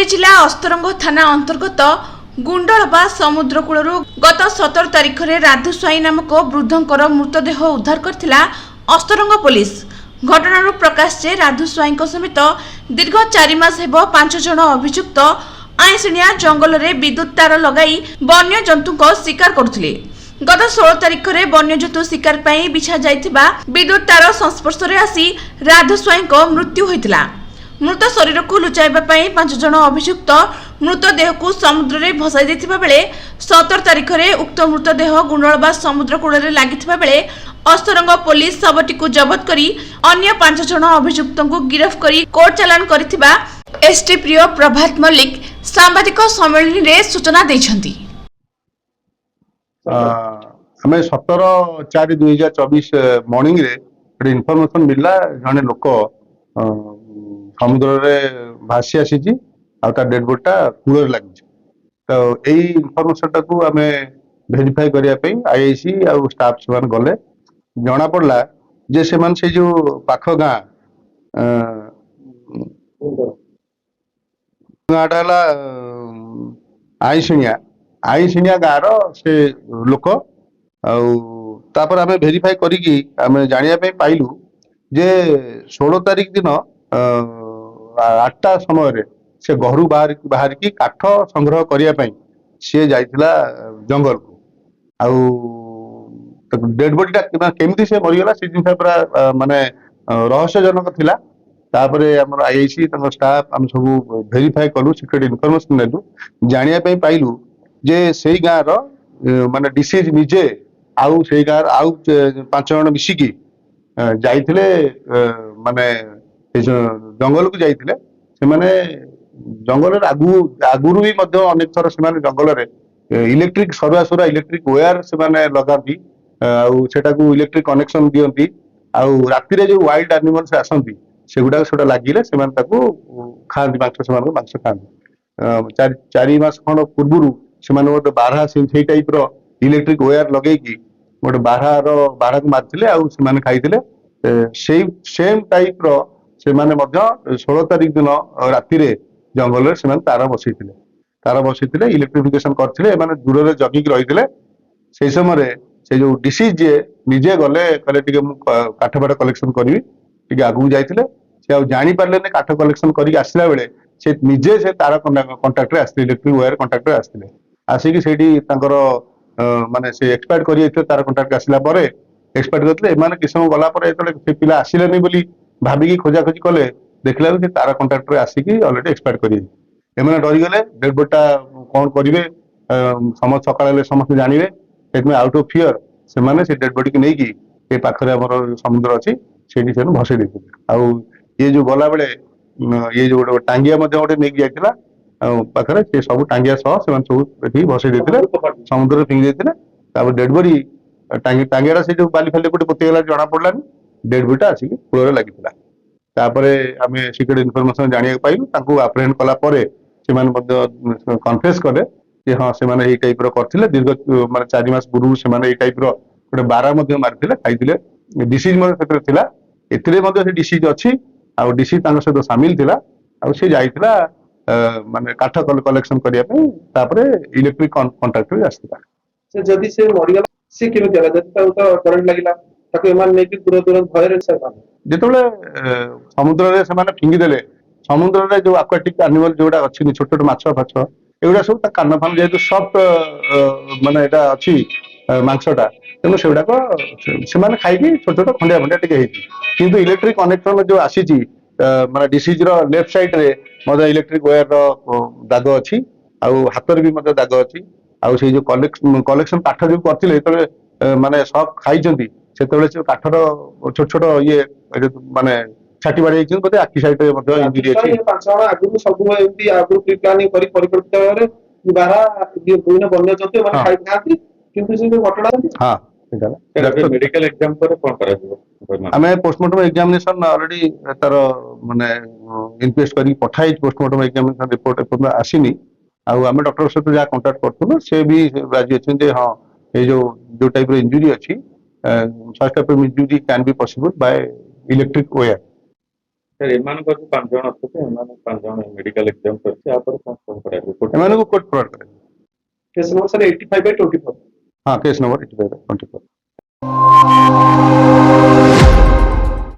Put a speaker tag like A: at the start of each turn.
A: जिला अस्तरंग थाना अंतर्गत गुंडलबा समुद्रकूल गत 17 तारिख में राधु स्वाई नामक वृद्धंकर मृतदेह उद्धार करथिला अस्तरंग पुलिस। घटनार प्रकाश जे राधु स्वाई समेत दीर्घ 4 मास हेब 5 जन अभियुक्त आईशिणिया जंगल में विद्युत तार लगाई वन्य जंतु शिकार करुथिले। गत 16 तारिख में वन्यजंतु शिकार पर बिछा जाइथिबा विद्युत तार संस्पर्श में आसी राधु स्वाई मृत्यु होइतिला। मृत शरीर को लुचाइबा पई 5 जन अभियुक्त मृतदेह को समुद्र में भसाई देथिबा बेले 17 तारिख में उक्त मृतदेह गुंडलबा समुद्रकूल में लागिथिबा बेले अस्तरंग पुलिस शवटी को जबत करी अन्य 5 जन अभियुक्त को गिरफ्त करी कोर्ट चालान करिथिबा एसटी प्रिय प्रभात मल्लिक सांबादिक सम्मेलन रे सूचना दैछंती।
B: हमें 17/4/2024 मॉर्निंग रे इनफॉरमेशन मिलला जने लोक समुद्र रे भासी आसी डेड बॉडीटा कूल लगी। तो यही इनफॉरमेशन टाकू आम वेरीफाई करने आईआईसी आउ स्टाफ से गले जना पड़ला जे से जो पाख गाँ गाँटा आईशिणिया गाँव से लोक आपर आम वेरीफाई करी जानापी पाइलु जे 16 तारिख दिन 8टा समय से घर बाहर की काठ संग्रह करने सी जाइला जंगल को आउ डेड बॉडीटा केमती से मरीगला से जिन पूरा माने रहस्यजनक थिला। तापरे हमर आईआईसी स्टाफ हम सब वेरीफाई कलु सिक्रेट इनफॉरमेशन नेलु जानिया पाइलु जे सेई गाँ रो माने डिसीज निजे आउ सेई गाँ आउ 5 जन मिसिकी जाइथिले माने जंगल को जाइथिले से माने जंगल आगुरु भी अनेक थर से जंगल इलेक्ट्रिक सरवा इलेक्ट्रिक वायर से लगाती इलेक्ट्रिक कनेक्शन दियंती आउ राति रे जो वाइल्ड एनिमल्स आसंती सेगुडा लगिले से खाती मांस खाती 4 मास खंड पूर्व से गोटे बारहा से टाइप रो इलेक्ट्रिक वायर लगे गोटे बारहा को मारते आउ खाई सेम टाइप रो से 16 तारिख दिन राति जंगल से तार बसई इलेक्ट्रिफिकेशन करते दूर जगिक रही से समय से जो डिसीज निजे गले कहले काठ फाट कलेक्शन करी आगू जाते से जानी पारे काठ कलेक्शन करके आसला बेले से निजे से तार कंट्राक्टर आसते इलेक्ट्रिक वायर कंट्राक्टर आसते आसिक से माने से एक्सपायर कर तार कंट्राक्ट आसला एक्सपायर करते एमाने किस समय गला से पिला आसिलेनी बोली भाविकी खोजाखोजी कले देखला से तार कंट्राक्टर आसिक अलरेडी एक्सपायर कर डरीगले डेड बॉडीटा कौन करेंगे समस्त सकाल समस्त जानवे आउट ऑफ फियर से डेड बॉडी की नहीं पाखे आम समुद्र अच्छी से भसई देते आउ ये जो गला बेले ये जो गोटे टांगिया गोटे नहीं जाइला पाखे से सब टांगिया सह से सब भसई देते समुद्र फिंगी देते डेड बॉडी टांगिया से जो बाली फाली गोटे पोतीगला जना पड़लानी डेड बॉडीटा आसिक कूल लगी। आम सिक्रेट इनफॉरमेशन जाना पाइलु आप्रेहेंड कला कन्फेस कले हाँ से टाइप करते दीर्घ माने 4 मास पूर्व से टाइप गोटे बारहा मारी खाई डिसीज से डिसीज अच्छी आउ डिसीज सहित सामिल थिला आउ से जाइथिला माने काठ कलेक्शन करने इलेक्ट्रिक कंट्राक्टर आसला
C: से जदी से मरिगला से केमे जला जदी तो करंट लागिला ताको एमान नै कि दूर दूर भय रे से
B: जेतले समुद्र रे से फिंगी देले समुद्र रे जो एक्वाटिक एनिमल जोडा अछि छोट छोट माछ फाछ एगुडा सब कान फान जेतु सॉफ्ट माने एटा अछि मांसटा तेणु से खाई छोट छोट खंडिया खंडिया टिके किंतु इलेक्ट्रिक कनेक्शन जो आसी माने डिसीज रो लेफ्ट साइड रे मजा इलेक्ट्रिक वायर रो दाग अछि आउ हाथ भी मजा दाग अछि आउ से जो कलेक्शन काठ जो करथिले तो माने सब खाई से काठर छोट छोट ये माने छाटी बाड़ी बोलते आखि साइड इंजुरी अच्छी
C: 5 जण आगु सब एमती आगु प्री प्लानिंग करी परिकल्पित भाबरे बारा विभिन्न वन्य जंतु माने खाइ खाती किंतु से घटना
B: हां
D: मेडिकल एग्जाम पर कोन करा
B: हमें पोस्टमार्टम एग्जामिनेशन ऑलरेडी तार माने इनक्वेस्ट करी पठाई पोस्टमार्टम एग्जामिनेशन रिपोर्ट आसीनी आउ आम डॉक्टर सहित जहाँ कांटेक्ट करथुनु से भी राजी अच्छे जे हाँ ये जो टाइप रो इंजुरी अच्छी such type of injury can be possible by electric wire
D: sir ଏମାନଙ୍କର ଯୋଉ 5 ଜଣ ଅଛନ୍ତି ଏମାନେ 5 ଜଣ ମେଡିକାଲ ଏକ୍ଜାମ କରିଛି ଆପରେ କଣ କରାଯିବ?
B: ଏମାନଙ୍କୁ କୋର୍ଟ ପ୍ରଭାବ କରାଯିବ।
C: Case number sir 85/24।
B: ହଁ, କେସ୍ ନମ୍ବର 85/24।